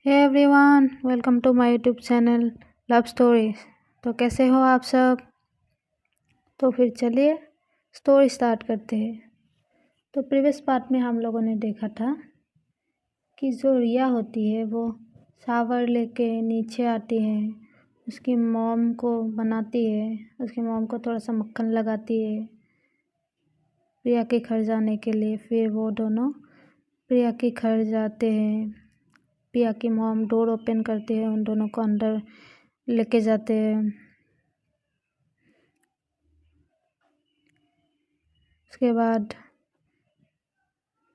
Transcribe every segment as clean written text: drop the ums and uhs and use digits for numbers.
Hey everyone, welcome to my YouTube channel love stories. तो कैसे हो आप सब। तो फिर चलिए स्टोरी स्टार्ट करते हैं। तो प्रीवियस पार्ट में हम लोगों ने देखा था कि जो रिया होती है वो शावर लेके नीचे आती है, उसकी मॉम को बनाती है, उसकी मॉम को थोड़ा सा मक्खन लगाती है प्रिया के घर जाने के लिए। फिर वो दोनों प्रिया के घर जाते हैं। प्रिया की मॉम डोर ओपन करती है, उन दोनों को अंदर लेके जाते हैं। उसके बाद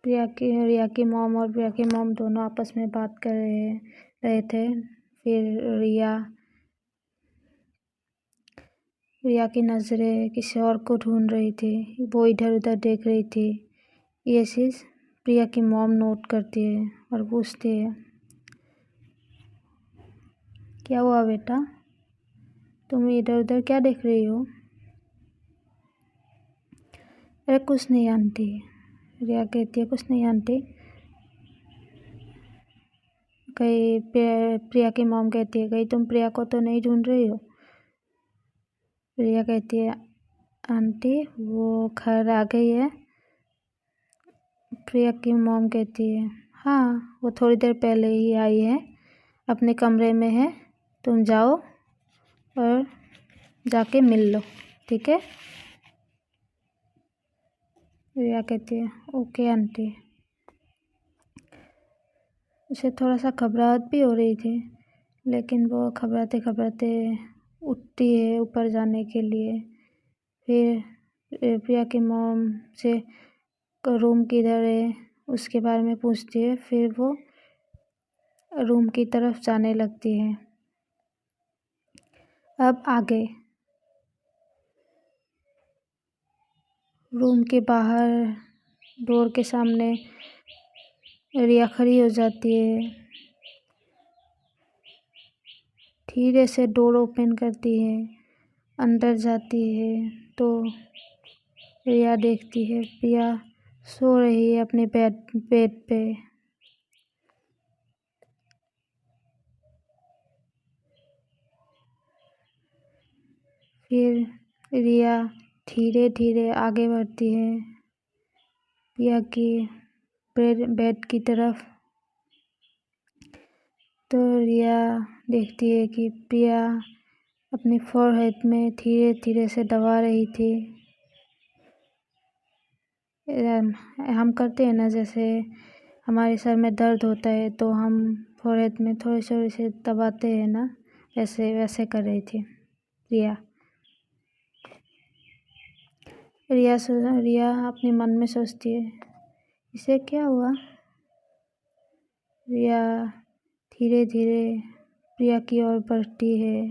रिया की मॉम और प्रिया की मॉम दोनों आपस में बात कर रहे थे। फिर रिया की नज़रें किसी और को ढूंढ रही थी, वो इधर उधर देख रही थी। ये चीज़ प्रिया की मॉम नोट करती है और पूछती है, क्या हुआ बेटा, तुम इधर उधर क्या देख रही हो। अरे कुछ नहीं आंटी, रिया कहती है, कुछ नहीं आंटी। कहीं प्रिया की मॉम कहती है, कहीं तुम प्रिया को तो नहीं ढूंढ रही हो। रिया कहती है, आंटी वो घर आ गई है। प्रिया की मॉम कहती है, हाँ वो थोड़ी देर पहले ही आई है, अपने कमरे में है, तुम जाओ और जाके मिल लो, ठीक है। रिया कहती है, ओके आंटी। उसे थोड़ा सा घबराहट भी हो रही थी, लेकिन वो घबराते घबराते उठती है ऊपर जाने के लिए। फिर प्रिया की मॉम से रूम किधर है उसके बारे में पूछती है। फिर वो रूम की तरफ जाने लगती है। अब आगे रूम के बाहर डोर के सामने रिया खड़ी हो जाती है, धीरे से डोर ओपन करती है, अंदर जाती है तो रिया देखती है प्रिया सो रही है अपने बेड पे। फिर रिया धीरे धीरे आगे बढ़ती है प्रिया की बेड की तरफ। तो रिया देखती है कि प्रिया अपनी फोरहेड में धीरे धीरे से दबा रही थी। हम करते हैं ना, जैसे हमारे सर में दर्द होता है तो हम फोरहेड में थोड़ी थोड़ी से दबाते हैं ना, वैसे कर रही थी रिया। रिया अपने मन में सोचती है, इसे क्या हुआ। रिया धीरे धीरे प्रिया की ओर बढ़ती है,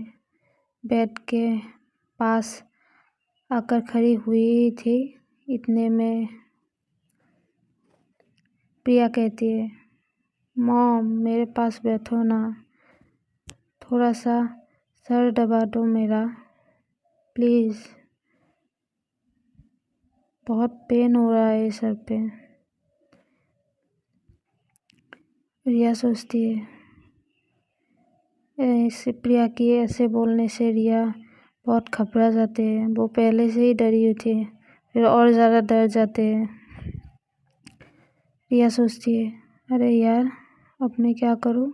बेड के पास आकर खड़ी हुई थी। इतने में प्रिया कहती है, मॉम मेरे पास बैठो ना, थोड़ा सा सर दबा दो मेरा प्लीज़, बहुत पेन हो रहा है सर पे। रिया सोचती है, ऐसे प्रिया की ऐसे बोलने से रिया बहुत घबरा जाते हैं। वो पहले से ही डरी हुई थी, फिर और ज़्यादा डर जाते हैं। रिया सोचती है, अरे यार अब मैं क्या करूँ,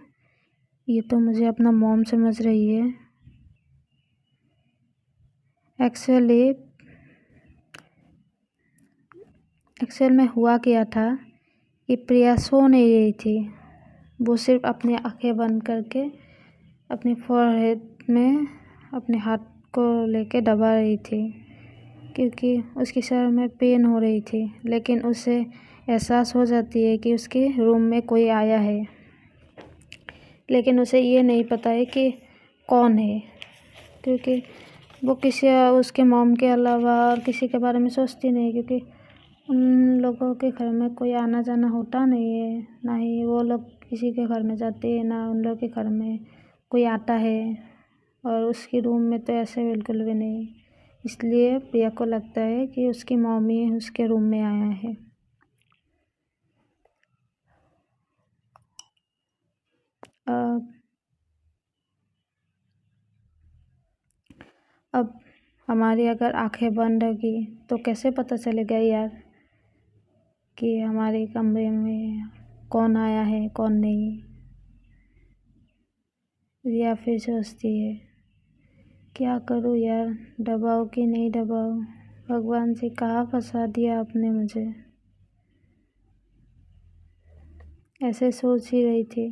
ये तो मुझे अपना मॉम समझ रही है। एक्चुअल में हुआ क्या था कि प्रिया सो नहीं रही थी, वो सिर्फ अपनी आंखें बंद करके अपनी फोरहेड में अपने हाथ को लेके दबा रही थी, क्योंकि उसके सर में पेन हो रही थी। लेकिन उसे एहसास हो जाती है कि उसके रूम में कोई आया है, लेकिन उसे ये नहीं पता है कि कौन है, क्योंकि वो उसके मॉम के अलावा और किसी के बारे में सोचती नहीं, क्योंकि उन लोगों के घर में कोई आना जाना होता नहीं है, ना ही वो लोग किसी के घर में जाते हैं, ना उन लोग के घर में कोई आता है। और उसके रूम में तो ऐसे बिल्कुल भी नहीं, इसलिए प्रिया को लगता है कि उसकी मम्मी उसके रूम में आया है। अब हमारी अगर आंखें बंद होगी तो कैसे पता चलेगा यार कि हमारे कमरे में कौन आया है कौन नहीं। रिया फिर सोचती है क्या करूँ यार, दबाओ कि नहीं दबाओ, भगवान से कहाँ फंसा दिया आपने मुझे। ऐसे सोच ही रही थी।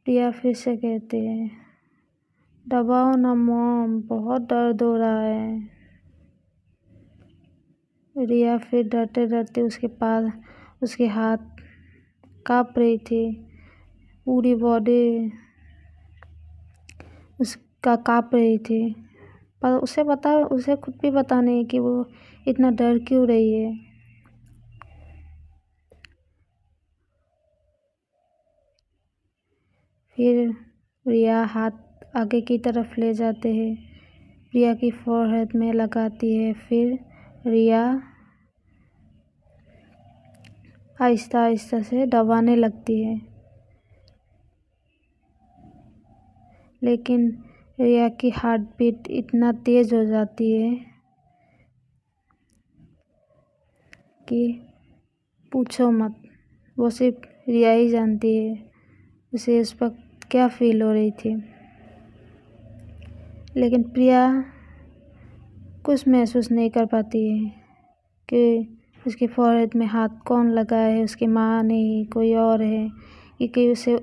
प्रिया फिर से कहते हैं दबाओ ना मॉम, बहुत दर्द हो रहा है। रिया फिर डरते डरते उसके पास, उसके हाथ काँप रही थी, पूरी बॉडी उसका काँप रही थी, पर उसे खुद भी पता नहीं कि वो इतना डर क्यों रही है। फिर रिया हाथ आगे की तरफ ले जाते हैं, रिया की फोरहेड में लगाती है। फिर रिया आहिस्ता आहिस्ता से दबाने लगती है, लेकिन रिया की हार्ट बीट इतना तेज़ हो जाती है कि पूछो मत। वो सिर्फ रिया ही जानती है उसे उस वक्त क्या फील हो रही थी। लेकिन प्रिया कुछ महसूस नहीं कर पाती है कि उसकी फोरहेड में हाथ कौन लगाया है, उसकी माँ नहीं कोई और है, क्योंकि उसे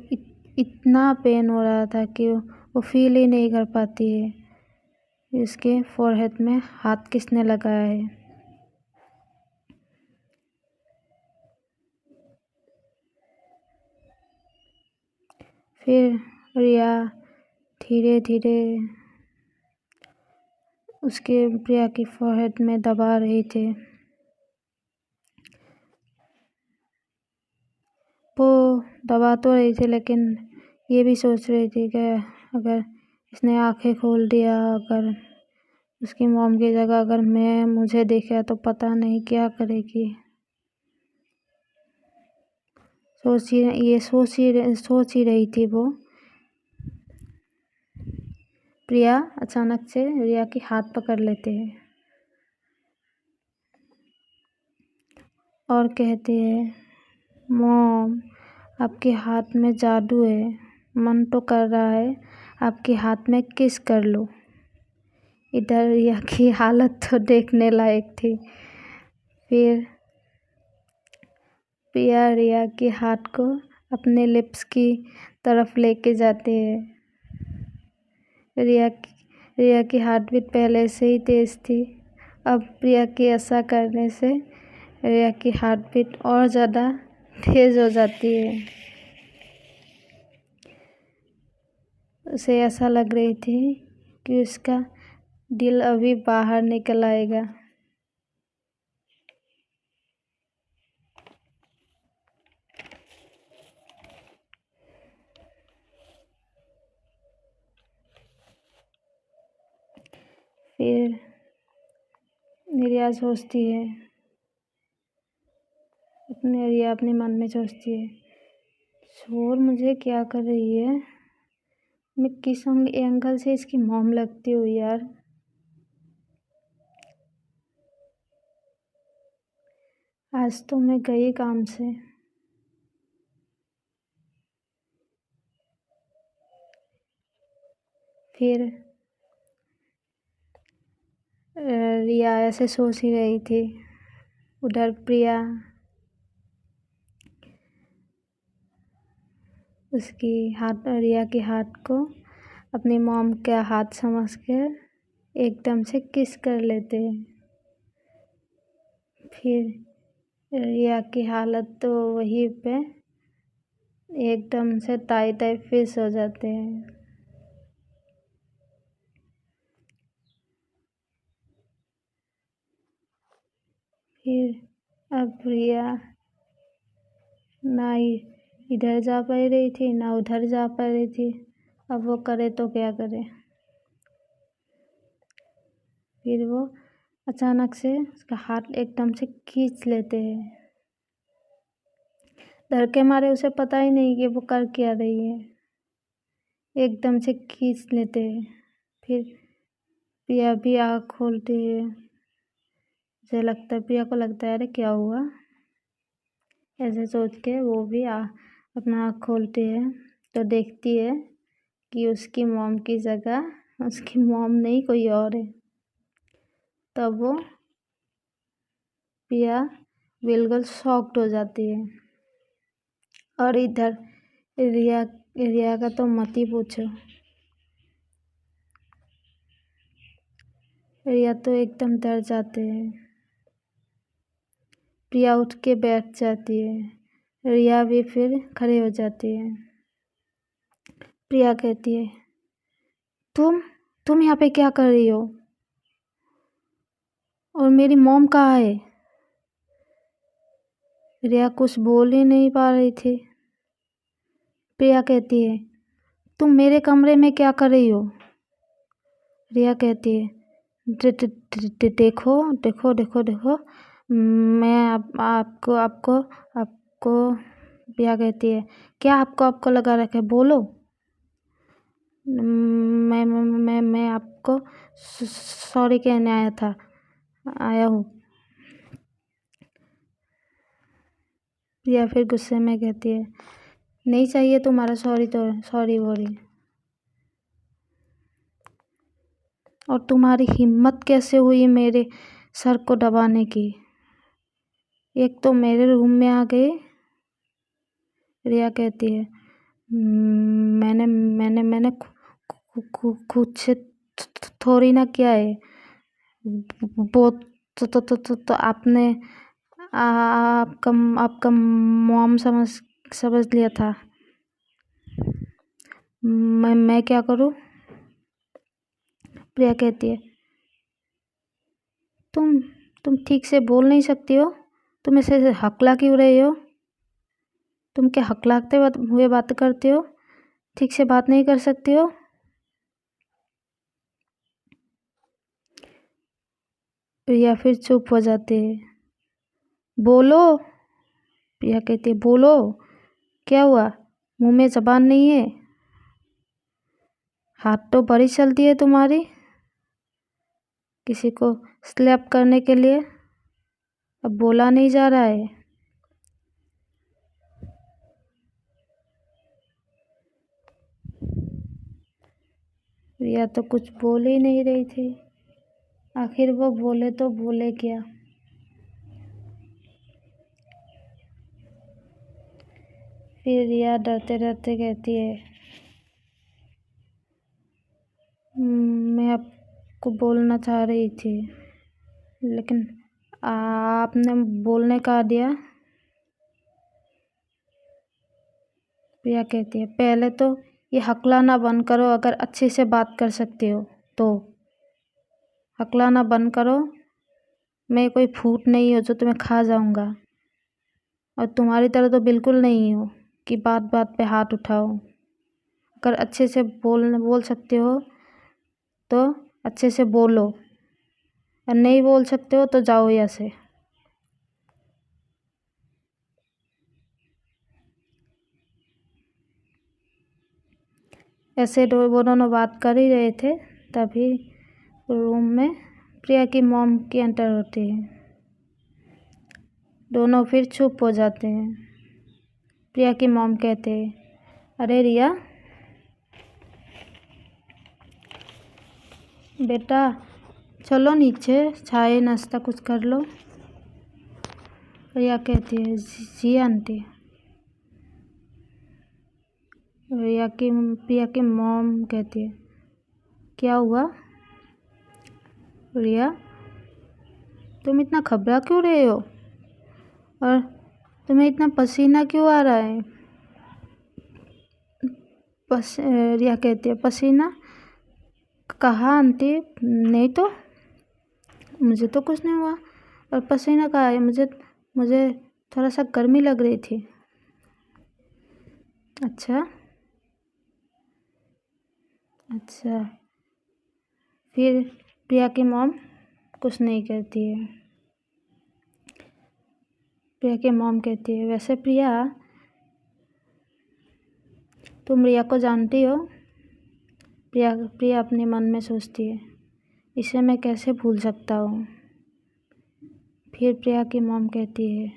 इतना पेन हो रहा था कि वो फील ही नहीं कर पाती है कि उसके फोरहेड में हाथ किसने लगाया है। फिर रिया धीरे धीरे उसके प्रिया की फोरहेड में दबा रही थी। वो दबा तो रही थी, लेकिन ये भी सोच रही थी कि अगर इसने आंखें खोल दिया, अगर उसकी मॉम की जगह अगर मुझे देखा तो पता नहीं क्या करेगी। सोच ही रही थी वो। प्रिया अचानक से रिया की हाथ पकड़ लेते हैं और कहते हैं मॉम, आपके हाथ में जादू है, मन तो कर रहा है आपके हाथ में किस कर लो। इधर रिया की हालत तो देखने लायक थी। फिर प्रिया रिया के हाथ को अपने लिप्स की तरफ लेके जाते हैं। रिया की हार्ट बीट पहले से ही तेज़ थी, अब प्रिया के ऐसा करने से रिया की हार्ट बीट और ज़्यादा तेज़ हो जाती है। उसे ऐसा लग रही थी कि उसका दिल अभी बाहर निकल आएगा। फिर रिया सोचती है, रिया अपने मन में सोचती है शोर मुझे क्या कर रही है, मैं किस एंगल से इसकी मॉम लगती हूँ यार। आज तो मैं गई काम से। फिर रिया ऐसे सोच ही रही थी, उधर प्रिया उसकी रिया के हाथ को अपनी मॉम का हाथ समझकर एकदम से किस कर लेते हैं। फिर रिया की हालत तो वहीं पे एकदम से ताई ताई फिश हो जाते हैं। फिर अब रिया ना इधर जा पा रही थी ना उधर जा पा रही थी, अब वो करे तो क्या करे। फिर वो अचानक से उसका हाथ एकदम से खींच लेते हैं। डर के मारे उसे पता ही नहीं कि वो कर क्या रही है, एकदम से खींच लेते हैं। फिर प्रिया भी आँख खोलती है। प्रिया को लगता है अरे क्या हुआ, ऐसे सोच के वो भी अपना आँख खोलती है तो देखती है कि उसकी मॉम की जगह उसकी मॉम नहीं कोई और है। तब वो प्रिया बिल्कुल शॉक्ड हो जाती है। और इधर रिया का तो मत ही पूछो। रिया तो एकदम डर जाते हैं। प्रिया उठ के बैठ जाती है। रिया भी फिर खड़े हो जाती है। प्रिया कहती है तुम यहाँ पे क्या कर रही हो, और मेरी मॉम कहाँ है। रिया कुछ बोल ही नहीं पा रही थी। प्रिया कहती है तुम मेरे कमरे में क्या कर रही हो। रिया कहती है देखो देखो देखो देखो मैं आपको आपको आपको प्रिया कहती है क्या आपको लगा रखा है, बोलो। मैं आपको सॉरी कहने आया हूँ। प्रिया फिर गुस्से में कहती है नहीं चाहिए तुम्हारा सॉरी, तो सॉरी वॉरी। और तुम्हारी हिम्मत कैसे हुई मेरे सर को दबाने की, एक तो मेरे रूम में आ गए। रिया कहती है मैंने खुद से थोड़ी ना किया है, वो तो आपने आपका मॉम समझ लिया था। मैं क्या करूं। प्रिया कहती है तुम ठीक से बोल नहीं सकती हो, तुम ऐसे हकला क्यों रहे हो, तुम क्या हकलाते हुए बात करते हो, ठीक से बात नहीं कर सकती हो। प्रिया फिर चुप हो जाती है। बोलो। प्रिया कहती है बोलो क्या हुआ, मुंह में जबान नहीं है, हाथ तो बड़ी चलती है तुम्हारी किसी को स्लैप करने के लिए, अब बोला नहीं जा रहा है। रिया तो कुछ बोल ही नहीं रही थी। आखिर वो बोले तो बोले क्या। फिर रिया डरते डरते कहती है मैं आपको बोलना चाह रही थी लेकिन आपने बोलने का दिया। प्रिया कहती है पहले तो ये हकलाना बंद करो, अगर अच्छे से बात कर सकते हो तो हकलाना बंद करो। मैं कोई फूट नहीं हूँ जो तुम्हें खा जाऊंगा, और तुम्हारी तरह तो बिल्कुल नहीं हो कि बात बात पे हाथ उठाओ। अगर अच्छे से बोल सकते हो तो अच्छे से बोलो, और नहीं बोल सकते हो तो जाओ यहाँ से। ऐसे वो दोनों बात कर ही रहे थे, तभी रूम में प्रिया की मॉम की एंटर होती है। दोनों फिर चुप हो जाते हैं। प्रिया की मॉम कहते हैं अरे रिया बेटा चलो नीचे चाय नाश्ता कुछ कर लो। रिया कहती है जी आंटी। प्रिया की मॉम कहती है क्या हुआ रिया, तुम इतना घबरा क्यों रहे हो, और तुम्हें इतना पसीना क्यों आ रहा है। रिया कहती है पसीना कहाँ आंटी, नहीं तो मुझे तो कुछ नहीं हुआ, और पसीना कहाँ है, मुझे थोड़ा सा गर्मी लग रही थी। अच्छा अच्छा। फिर प्रिया की मॉम कुछ नहीं कहती है। प्रिया की मॉम कहती है वैसे प्रिया तुम रिया को जानती हो। प्रिया अपने मन में सोचती है इसे मैं कैसे भूल सकता हूँ। फिर प्रिया की मॉम कहती है,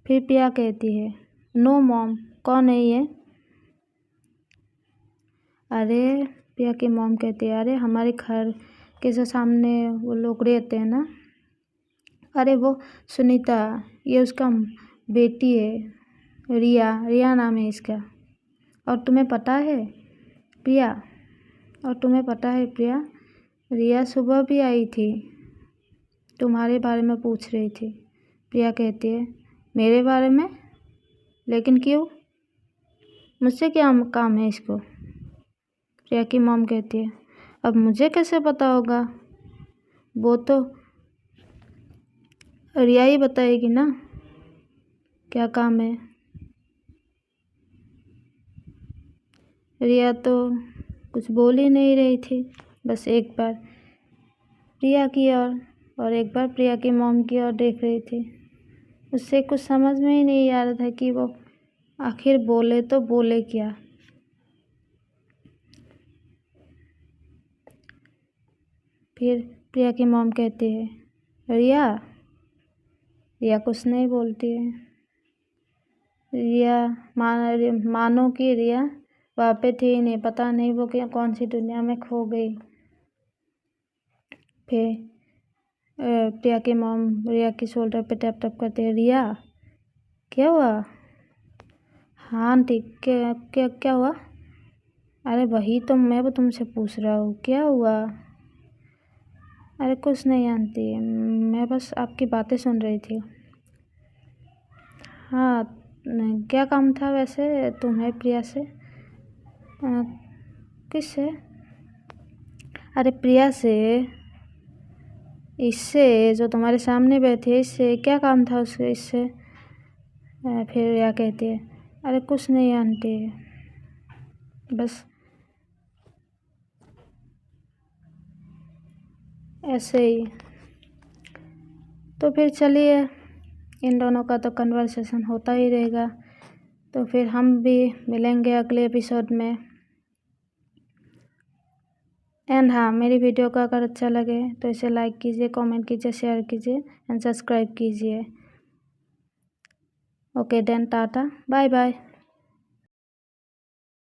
फिर प्रिया कहती है, नो मॉम, कौन है ये? अरे प्रिया की मॉम कहती है, अरे हमारे घर के जो सामने वो लोग रहते हैं ना, अरे वो सुनीता, ये उसका बेटी है, रिया नाम है इसका। और तुम्हें पता है प्रिया, रिया सुबह भी आई थी, तुम्हारे बारे में पूछ रही थी। प्रिया कहती है, मेरे बारे में? लेकिन क्यों? मुझसे क्या काम है इसको? प्रिया की मॉम कहती है, अब मुझे कैसे पता होगा, वो तो रिया ही बताएगी ना क्या काम है। रिया तो कुछ बोल ही नहीं रही थी, बस एक बार प्रिया की ओर और एक बार प्रिया की मॉम की ओर देख रही थी। उससे कुछ समझ में ही नहीं आ रहा था कि वो आखिर बोले तो बोले क्या। फिर प्रिया की मॉम कहती है, रिया कुछ नहीं बोलती है। रिया मानो कि रिया वहाँ पे थी ही नहीं, पता नहीं वो कौन सी दुनिया में खो गई। फिर प्रिया की मॉम रिया की शोल्डर पे टैप टैप करती है, रिया क्या हुआ? हाँ आंटी, क्या हुआ? अरे वही तो मैं वो तुमसे पूछ रहा हूँ, क्या हुआ? अरे कुछ नहीं आंटी, मैं बस आपकी बातें सुन रही थी। हाँ, क्या काम था वैसे तुम्हें प्रिया से? किससे? अरे प्रिया से, इससे जो तुम्हारे सामने बैठे, इससे क्या काम था उससे, इससे? फिर रिया कहती है, अरे कुछ नहीं आंटी, बस ऐसे ही। तो फिर चलिए, इन दोनों का तो कन्वर्सेशन होता ही रहेगा, तो फिर हम भी मिलेंगे अगले एपिसोड में। एंड हाँ, मेरी वीडियो को अगर अच्छा लगे तो इसे लाइक कीजिए, कमेंट कीजिए, शेयर कीजिए एंड सब्सक्राइब कीजिए। Okay then, tata, bye bye.